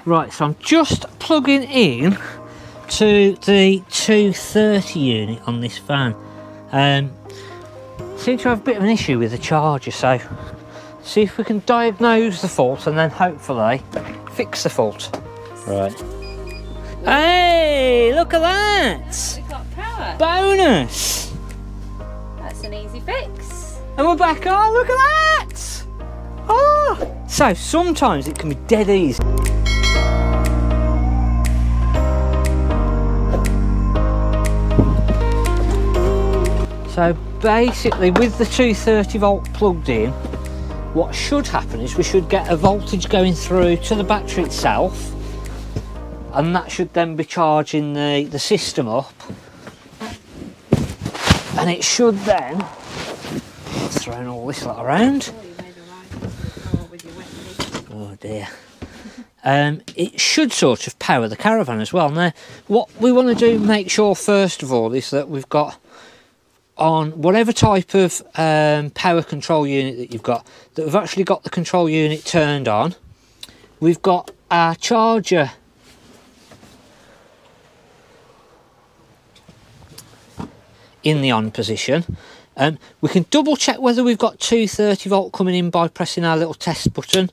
Right, so I'm just plugging in to the 230 unit on this van. Seem to have a bit of an issue with the charger, so see if we can diagnose the fault and then hopefully fix the fault. Right. Hey, look at that! We've got power. Bonus! That's an easy fix. And we're back on, look at that! Oh! So sometimes it can be dead easy. So basically with the 230 volt plugged in, what should happen is we should get a voltage going through to the battery itself, and that should then be charging the system up, and it should then, throwing all this lot around, oh dear, it should sort of power the Caravan as well. Now what we want to do, make sure first of all, is that we've got on whatever type of power control unit that you've got, that we've actually got the control unit turned on. We've got our charger in the on position. We can double check whether we've got 230 volt coming in by pressing our little test button.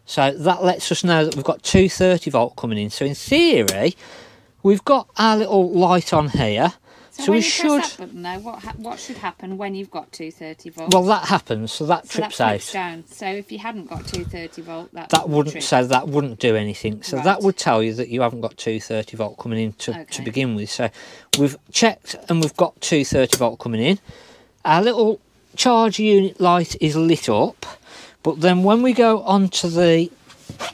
So that lets us know that we've got 230 volt coming in. So in theory, we've got our little light on here. So we should. Press that button, though, what should happen when you've got 230 volts? Well, that happens, so that trips out. Down. So if you hadn't got 230 volt, that wouldn't. So that wouldn't do anything. So right. That would tell you that you haven't got 230 volt coming in to begin with. So we've checked and we've got 230 volt coming in. Our little charger unit light is lit up, but then when we go onto the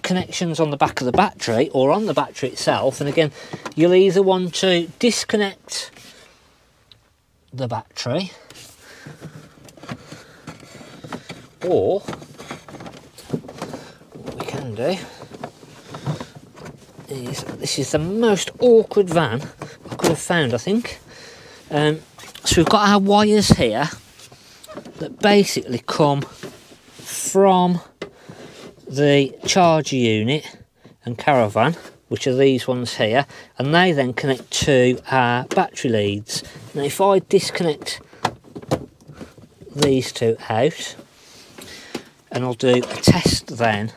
connections on the back of the battery or on the battery itself, and again, you'll either want to disconnect the battery, or what we can do is, this is the most awkward van I could have found, I think. So we've got our wires here that basically come from the charger unit and Caravan, which are these ones here, and they then connect to our battery leads. Now if I disconnect these two out, and I'll do a test then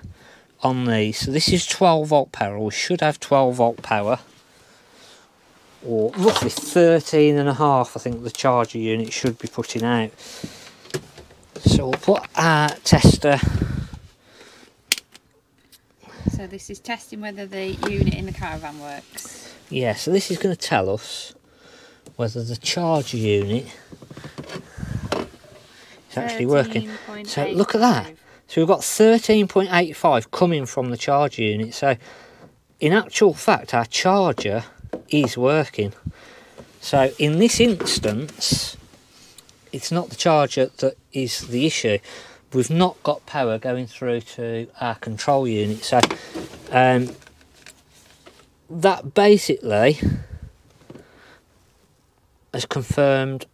on these. So this is 12 volt power, or we should have 12 volt power, or roughly 13 and a half, I think the charger unit should be putting out. So we'll put our tester. So this is testing whether the unit in the Caravan works. Yeah, so this is going to tell us whether the charger unit is actually working. So look at that. So we've got 13.85 coming from the charger unit. So in actual fact, our charger is working. So in this instance, it's not the charger that is the issue. We've not got power going through to our control unit. So that basically has confirmed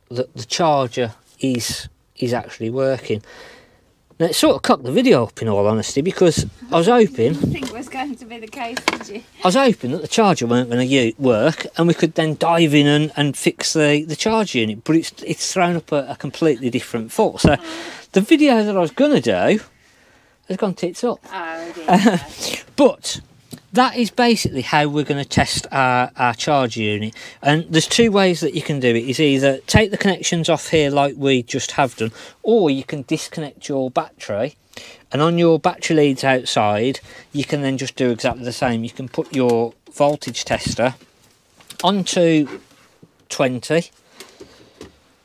that the charger is actually working. Now it sort of cocked the video up, in all honesty, because I was hoping... I think it was going to be the case, did you? I was hoping that the charger weren't going to work and we could then dive in and fix the charger unit, but it's thrown up a completely different fault. So the video that I was going to do has gone tits up. Oh dear. But that is basically how we're going to test our charger unit. And there's two ways that you can do it. Is either take the connections off here like we just have done, or you can disconnect your battery, and on your battery leads outside you can then just do exactly the same. You can put your voltage tester onto 20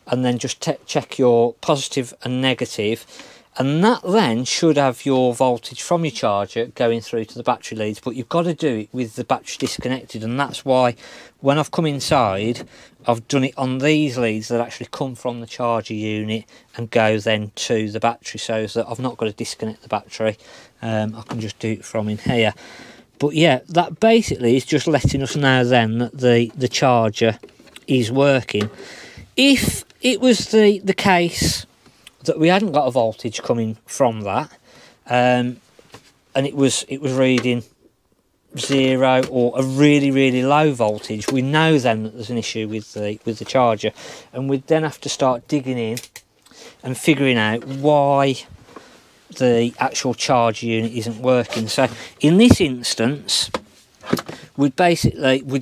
and then just check your positive and negative, and that then should have your voltage from your charger going through to the battery leads. But you've got to do it with the battery disconnected, and that's why when I've come inside I've done it on these leads that actually come from the charger unit and go then to the battery, so that I've not got to disconnect the battery. I can just do it from in here. But yeah, that basically is just letting us know then that the charger is working. If it was the case that we hadn't got a voltage coming from that, and it was reading zero or a really low voltage, we know then that there's an issue with the charger, and we'd then have to start digging in and figuring out why the actual charge unit isn't working. So in this instance, we'd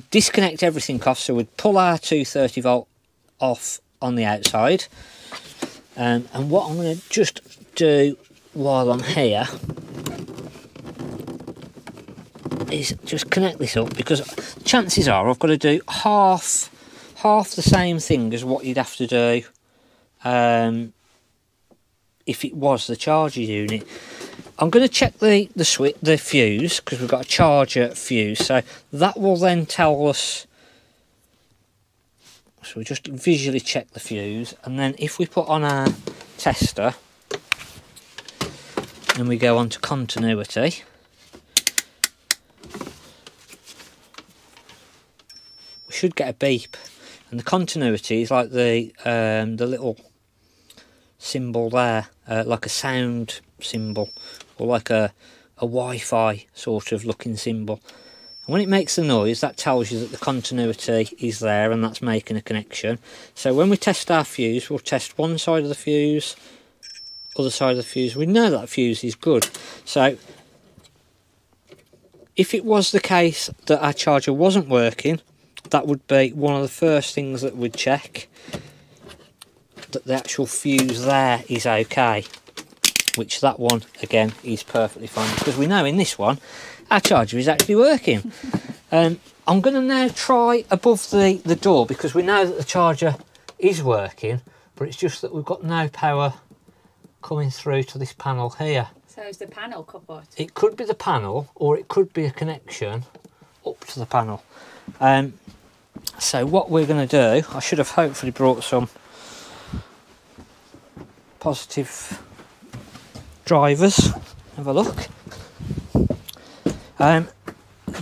disconnect everything off. So we'd pull our 230 volt off on the outside, and what I'm going to just do while I'm here is just connect this up, because chances are I've got to do half the same thing as what you'd have to do if it was the charger unit. I'm going to check the fuse, because we've got a charger fuse, so that will then tell us. So we just visually check the fuse, and then if we put on our tester and we go on to continuity, we should get a beep, and the continuity is like the little symbol there, like a sound symbol, or like a Wi-Fi sort of looking symbol. And when it makes the noise, that tells you that the continuity is there and that's making a connection. So when we test our fuse, we'll test one side of the fuse, other side of the fuse. We know that fuse is good. So if it was the case that our charger wasn't working, that would be one of the first things that we'd check, that the actual fuse there is okay, which that one again is perfectly fine, because we know in this one our charger is actually working. I'm going to now try above the door, because we know that the charger is working, but it's just that we've got no power coming through to this panel here. So is the panel kaput? It could be the panel, or it could be a connection up to the panel. So what we're going to do, I should have hopefully brought some positive drivers. Have a look.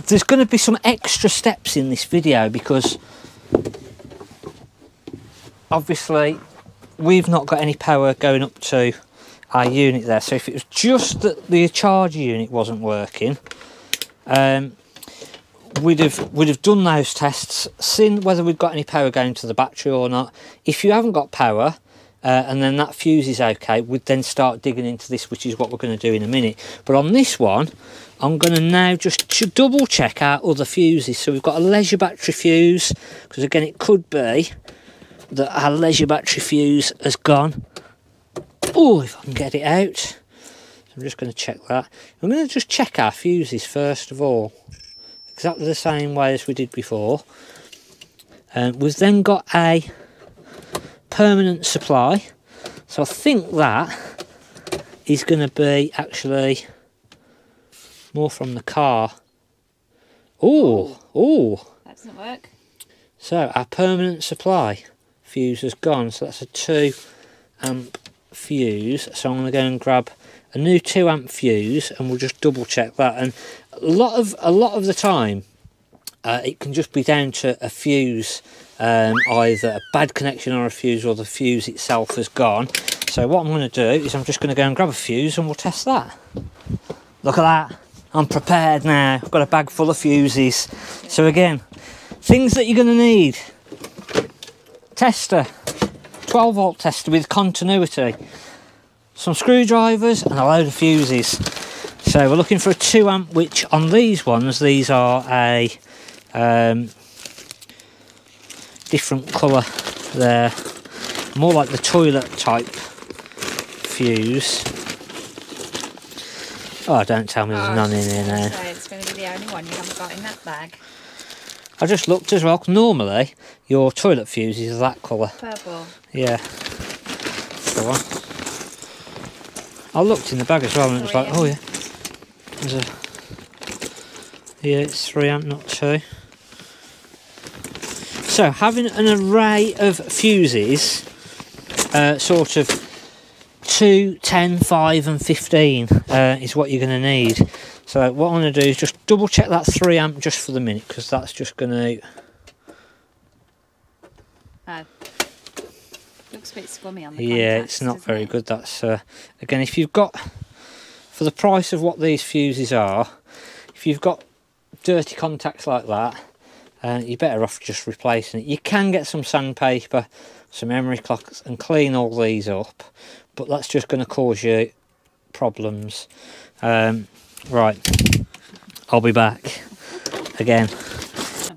There's going to be some extra steps in this video, because obviously we've not got any power going up to our unit there. So if it was just that the charger unit wasn't working, we'd have done those tests, seen whether we've got any power going to the battery or not. If you haven't got power, and then that fuse is okay, we'd then start digging into this, which is what we're going to do in a minute. But on this one, I'm going to now just double check our other fuses. So we've got a leisure battery fuse, because again it could be that our leisure battery fuse has gone. Oh, if I can get it out. So I'm just going to check that. I'm going to just check our fuses first of all, exactly the same way as we did before. We've then got a permanent supply, so I think that is going to be actually more from the car. Oh, that doesn't work. So our permanent supply fuse has gone, so that's a 2 amp fuse. So I'm going to go and grab a new 2 amp fuse, and we'll just double check that. And a lot of the time it can just be down to a fuse, either a bad connection or a fuse, or the fuse itself has gone. So what I'm going to do is I'm just going to go and grab a fuse, and we'll test that. Look at that, I'm prepared now. I've got a bag full of fuses. So again, things that you're going to need: tester, 12 volt tester with continuity, some screwdrivers, and a load of fuses. So we're looking for a 2 amp, which on these ones, these are a different colour there, more like the toilet type fuse. Oh, don't tell me there's none in here now. So it's going to be the only one you haven't got in that bag. I just looked as well. Normally your toilet fuse is that colour. Purple. Yeah. So I looked in the bag as well, and it was like, oh yeah, there's a, yeah, it's 3 amp, not 2. So having an array of fuses, sort of 2, 10, 5 and 15 is what you're going to need. So what I'm going to do is just double check that 3 amp just for the minute, because that's just going to... Looks a bit scummy on the yeah, contacts, it's not very it? good. That's again, if you've got, for the price of what these fuses are, if you've got dirty contacts like that, you're better off just replacing it. You can get some sandpaper, some emery cloths and clean all these up, but that's just going to cause you problems. Right, I'll be back again.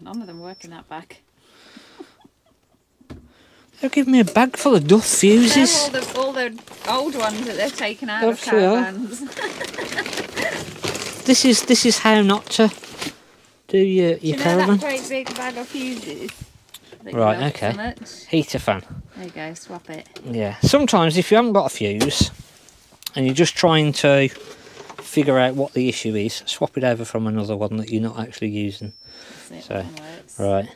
None of them working that back. They're giving me a bag full of duff fuses. They're all the old ones that they've taken out of caravans. This is how not to do your caravan. That great big bag of fuses. Right, okay. Heater fan. There you go, swap it. Yeah. Sometimes if you haven't got a fuse and you're just trying to figure out what the issue is, swap it over from another one that you're not actually using. So, right.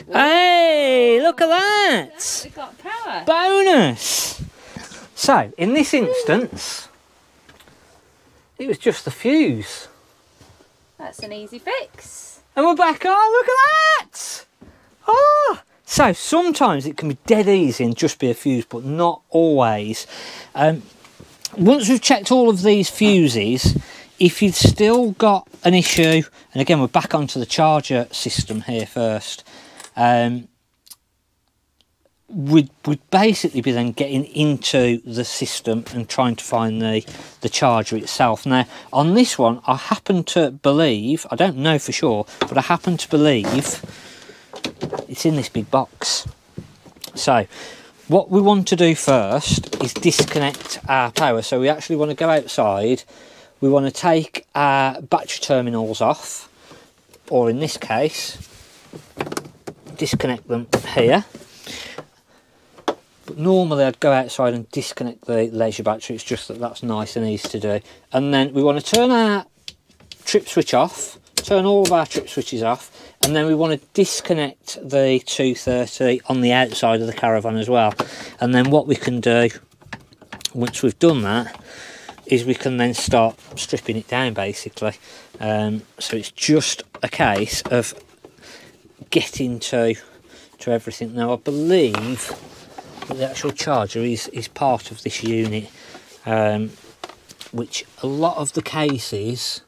Whoa. Hey, look at that! We've got power. Bonus! So, in this instance, it was just the fuse. That's an easy fix. And we're back on, look at that! Oh! So, sometimes it can be dead easy and just be a fuse, but not always. Once we've checked all of these fuses, if you've still got an issue, and again we're back onto the charger system here first, we'd basically be then getting into the system and trying to find the charger itself. Now on this one I happen to believe, I don't know for sure, but I happen to believe it's in this big box. So what we want to do first is disconnect our power. So we actually want to go outside, we want to take our battery terminals off, or in this case disconnect them here. But normally I'd go outside and disconnect the leisure battery, it's just that that's nice and easy to do. And then we want to turn our trip switch off, turn all of our trip switches off, and then we want to disconnect the 230 on the outside of the caravan as well. And then what we can do once we've done that is we can then start stripping it down basically. So it's just a case of getting to everything. Now I believe that the actual charger is part of this unit, which a lot of the cases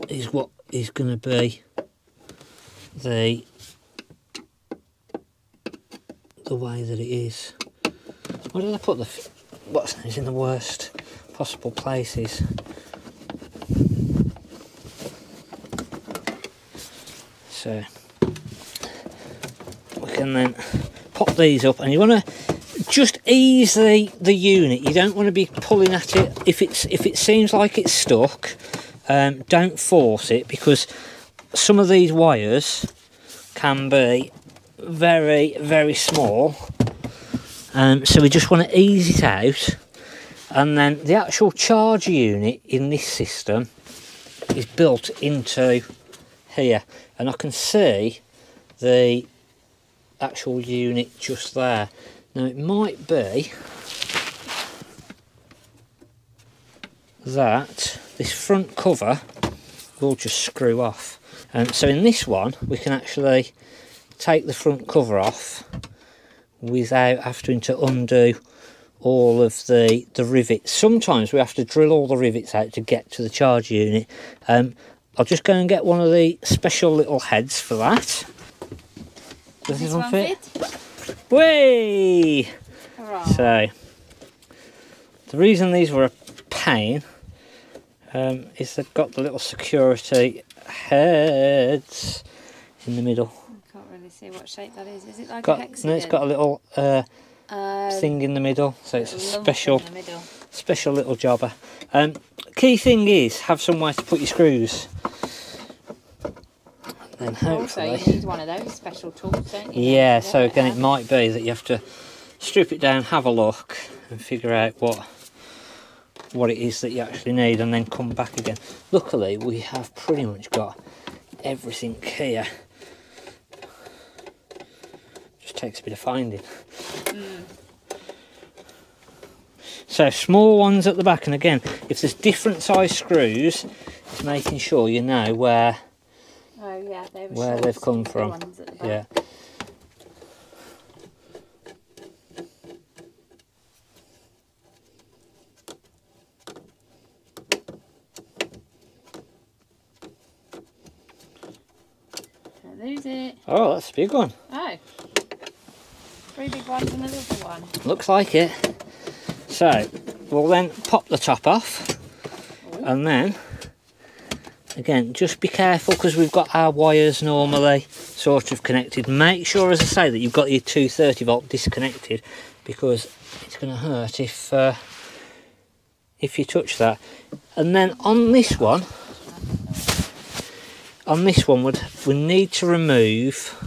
is what is going to be the way that it is. Where did I put what's in the worst possible places? So we can then pop these up, and you want to just ease the unit. You don't want to be pulling at it. If it seems like it's stuck, don't force it, because some of these wires can be very, very small. So we just want to ease it out, and then the actual charger unit in this system is built into here, and I can see the actual unit just there. Now it might be that this front cover will just screw off, and so in this one we can actually take the front cover off without having to undo all of the rivets. Sometimes we have to drill all the rivets out to get to the charger unit. I'll just go and get one of the special little heads for that. Does this one fit? Whey! So, the reason these were a pain is they've got the little security heads in the middle. I can't really see what shape that is. Is it like a hexagon? No, it's got a little thing in the middle, so it's a special little jobber. Key thing is have somewhere to put your screws. And hopefully, also you need one of those special tools, don't you? Yeah, so again it might be that you have to strip it down, have a look and figure out what it is that you actually need, and then come back again. Luckily we have pretty much got everything here. Just takes a bit of finding. So small ones at the back, and again if there's different size screws, it's making sure you know where they've come from. Yeah. lose it. Oh, that's a big one. Oh. 3 big ones and a little one. Looks like it. So, we'll then pop the top off. Ooh. And then, again, just be careful because we've got our wires normally sort of connected. Make sure, as I say, that you've got your 230 volt disconnected, because it's going to hurt if you touch that. And then on this one, we need to remove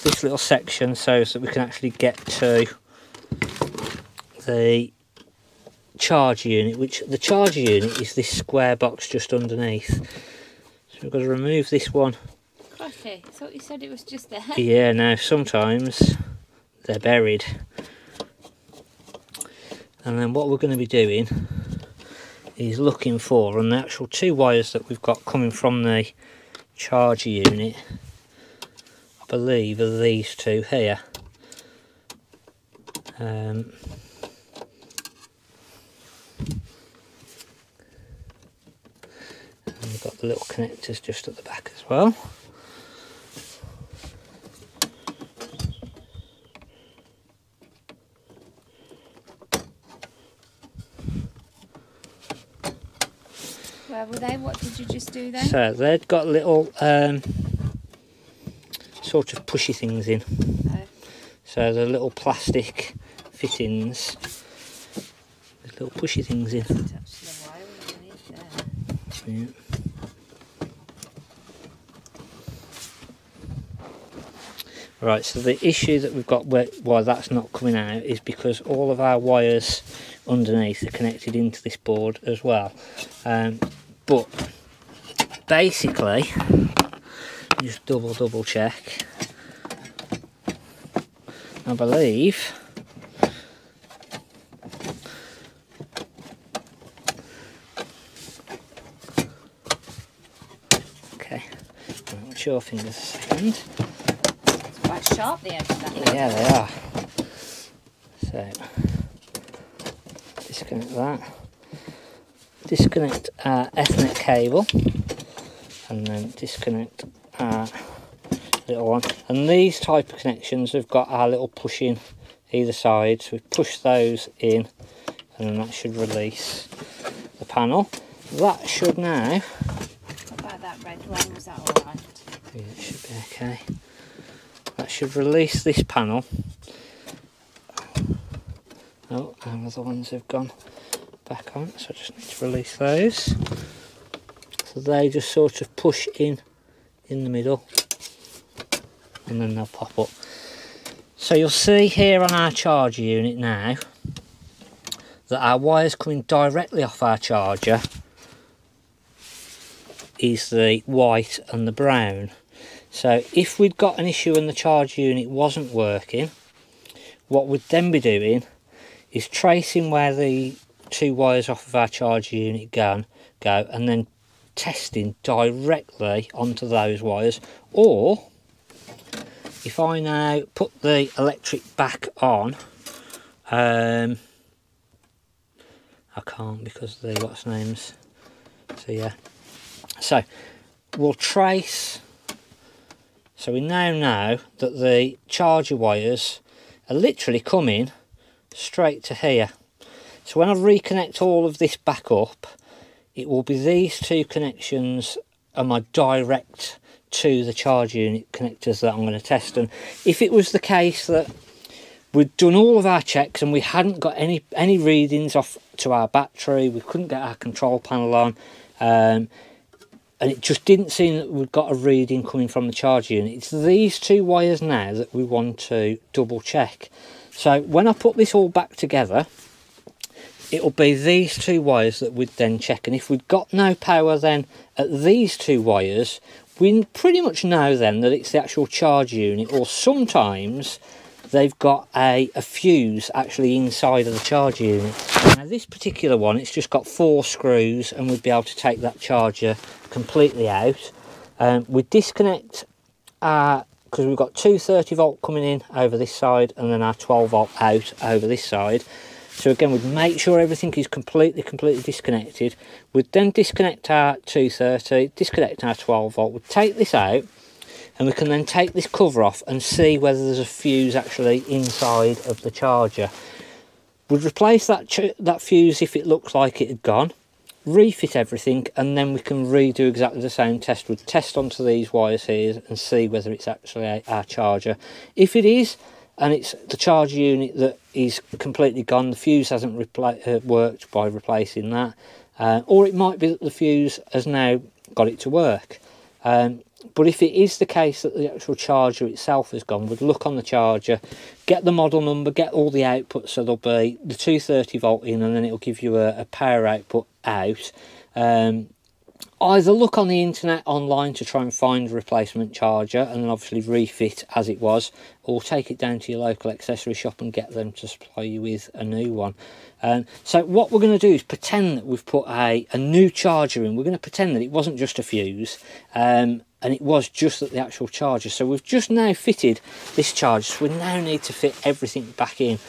this little section so that we can actually get to the charger unit, which the charger unit is this square box just underneath. So we've got to remove this one. Crikey, I thought you said it was just there. Yeah, no, sometimes they're buried. And then what we're going to be doing is looking for, on the actual 2 wires that we've got coming from the charger unit, I believe are these 2 here. And we've got the little connectors just at the back as well. Where were they? What did you just do then? So they've got little sort of pushy things in. Oh. So the little plastic fittings, there's little pushy things in. Touch the wire underneath there. Yeah. Right, so the issue that we've got why that's not coming out is because all of our wires underneath are connected into this board as well. But basically, just double check. I believe okay, watch your fingers a second. It's quite sharp, the edge of that. Yeah, they are. So, disconnect that. Disconnect our Ethernet cable. And then disconnect our little one. And these type of connections have got our little push in either side. So we push those in, and then that should release the panel. That should now... What about that red one? Was that alright? Yeah, it should be okay. That should release this panel. Oh, and the other ones have gone back on, so I just need to release those. So they just sort of push in the middle, and then they'll pop up. So you'll see here on our charger unit now that our wires coming directly off our charger is the white and the brown. So if we'd got an issue and the charger unit wasn't working, what we'd then be doing is tracing where the 2 wires off of our charger unit go, and then testing directly onto those wires. Or if I now put the electric back on, I can't because of the what's names. So yeah, so we'll trace. So we now know that the charger wires are literally coming straight to here. So when I reconnect all of this back up, it will be these 2 connections are my direct to the charge unit connectors that I'm going to test. And if it was the case that we'd done all of our checks and we hadn't got any readings off to our battery, we couldn't get our control panel on, and it just didn't seem that we'd got a reading coming from the charge unit, it's these 2 wires now that we want to double check. So when I put this all back together, it'll be these 2 wires that we'd then check. And if we've got no power then at these 2 wires, we pretty much know then that it's the actual charge unit, or sometimes they've got a fuse actually inside of the charge unit. Now this particular one, it's just got 4 screws and we'd be able to take that charger completely out. We disconnect our, because we've got 230 volt coming in over this side and then our 12 volt out over this side. So again, we'd make sure everything is completely disconnected. We'd then disconnect our 230, disconnect our 12 volt, we'd take this out, and we can then take this cover off and see whether there's a fuse actually inside of the charger. We'd replace that fuse if it looks like it had gone, refit everything, and then we can redo exactly the same test. We'd test onto these wires here and see whether it's actually our charger. If it is, and it's the charger unit that is completely gone, the fuse hasn't worked by replacing that, or it might be that the fuse has now got it to work. But if it is the case that the actual charger itself has gone, we'd look on the charger, get the model number, get all the outputs, so there'll be the 230 volt in, and then it'll give you a power output out. Either look on the internet online to try and find a replacement charger and then obviously refit as it was, or take it down to your local accessory shop and get them to supply you with a new one. So what we're going to do is pretend that we've put a new charger in. We're going to pretend that it wasn't just a fuse, and it was just the actual charger. So we've just now fitted this charger, so we now need to fit everything back in.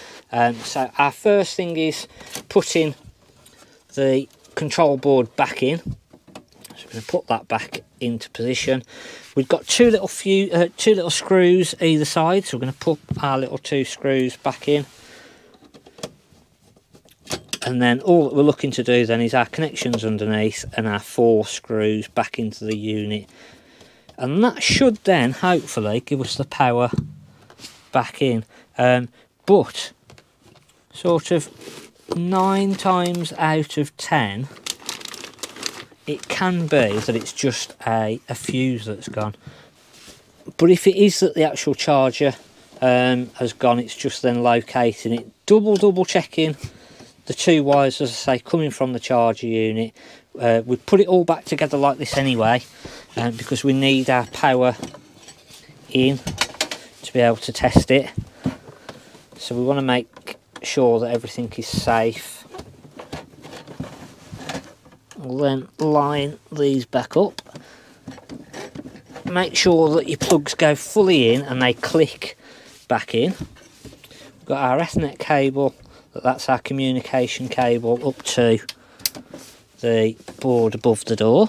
So our first thing is putting the control board back in. So we're going to put that back into position. We've got two little screws either side, so we're going to put our little 2 screws back in. And then all that we're looking to do then is our connections underneath and our 4 screws back into the unit. And that should then hopefully give us the power back in. But sort of 9 times out of 10, it can be that it's just a fuse that's gone. But if it is that the actual charger has gone, it's just then locating it, double checking the 2 wires, as I say, coming from the charger unit. We put it all back together like this anyway, because we need our power in to be able to test it. So we want to make sure that everything is safe. We'll then line these back up. Make sure that your plugs go fully in and they click back in. We've got our Ethernet cable, that's our communication cable up to the board above the door.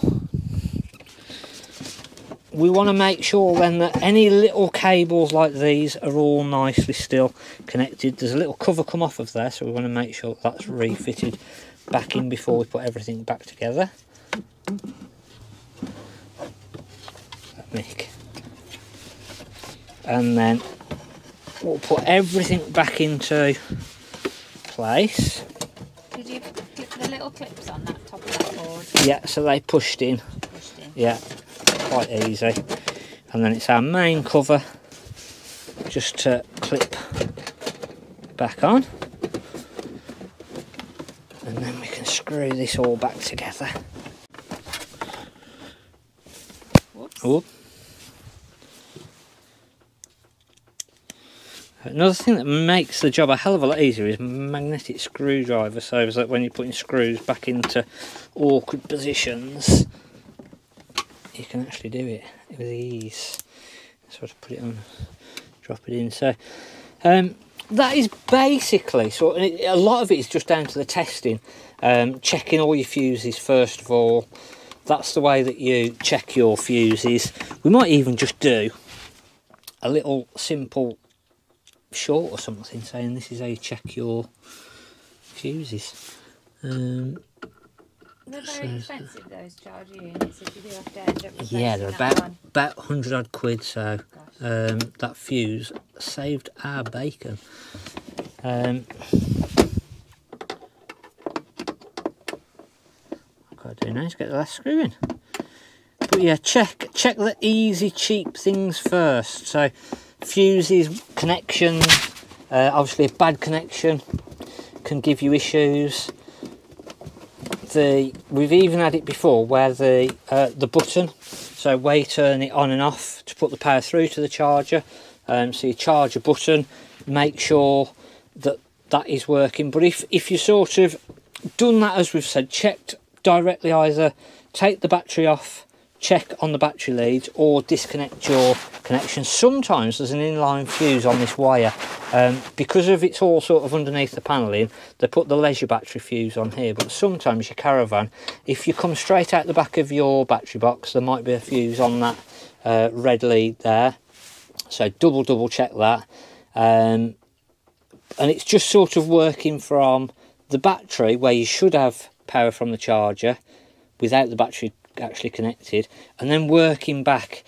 We want to make sure then that any little cables like these are all nicely still connected. There's a little cover come off of there, so we want to make sure that's refitted back in before we put everything back together. And then we'll put everything back into place. Did you clip the little clips on that top of that board? Yeah, so they pushed in. Yeah, quite easy. And then it's our main cover just to clip back on. And then we can screw this all back together. Whoops. Oh. Another thing that makes the job a hell of a lot easier is magnetic screwdriver, so that when you're putting screws back into awkward positions, you can actually do it with ease. Sort of put it on, drop it in. So that is basically, so a lot of it is just down to the testing, checking all your fuses first of all. That's the way that you check your fuses. We might even just do a little simple short or something saying this is how you check your fuses. They're very expensive, those charger units, if you do have to end up replacing. Yeah, they're about 100 odd quid, so that fuse saved our bacon. What I've got to do now is get the last screw in. But yeah, check the easy, cheap things first. So fuses, connections, obviously a bad connection can give you issues. We've even had it before where the button, so where you turn it on and off to put the power through to the charger, so your charger button, make sure that that is working. But if you sort of done that as we've said, checked directly, either take the battery off check on the battery leads or disconnect your connection. Sometimes there's an inline fuse on this wire. Because of it's all sort of underneath the panelling, they put the leisure battery fuse on here, but sometimes your Caravan, if you come straight out the back of your battery box, there might be a fuse on that red lead there. So double check that. And it's just sort of working from the battery where you should have power from the charger without the battery actually connected, and then working back,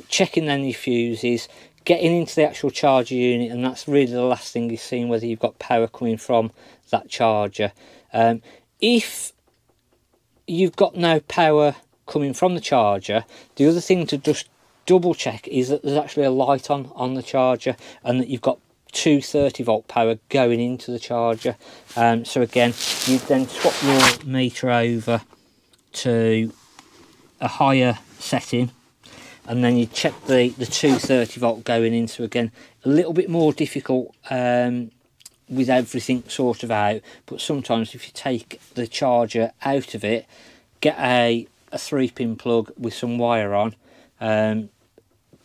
checking then your fuses, getting into the actual charger unit, and that's really the last thing is seeing whether you've got power coming from that charger. If you've got no power coming from the charger, the other thing to just double check is that there's actually a light on the charger, and that you've got 230 volt power going into the charger. So again, you then swap your meter over to a higher setting, and then you check the 230 volt going in. So again, a little bit more difficult with everything sort of out, but sometimes if you take the charger out of it, get a 3-pin plug with some wire on,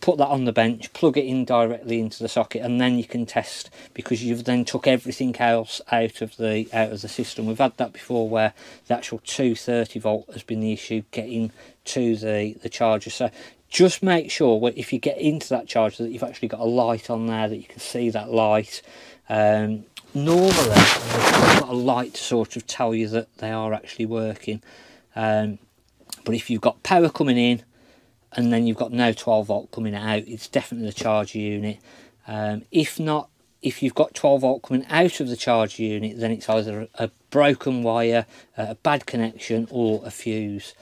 put that on the bench, plug it in directly into the socket, and then you can test, because you've then took everything else out of the system. We've had that before where the actual 230 volt has been the issue getting to the charger. So just make sure if you get into that charger that you've actually got a light on there, that you can see that light. Normally they've got a light to sort of tell you that they are actually working, but if you've got power coming in and then you've got no 12 volt coming out, it's definitely the charger unit. If not, if you've got 12 volt coming out of the charger unit, then it's either a broken wire, a bad connection, or a fuse.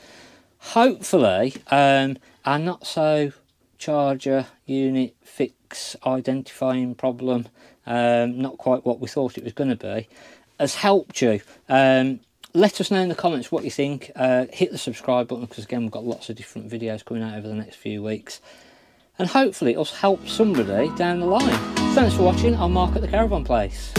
Hopefully our not so charger unit fix identifying problem, not quite what we thought it was going to be, has helped you. Let us know in the comments what you think. Hit the subscribe button, because again we've got lots of different videos coming out over the next few weeks, and hopefully it'll help somebody down the line. Thanks for watching. I'm Mark at the Caravan Place.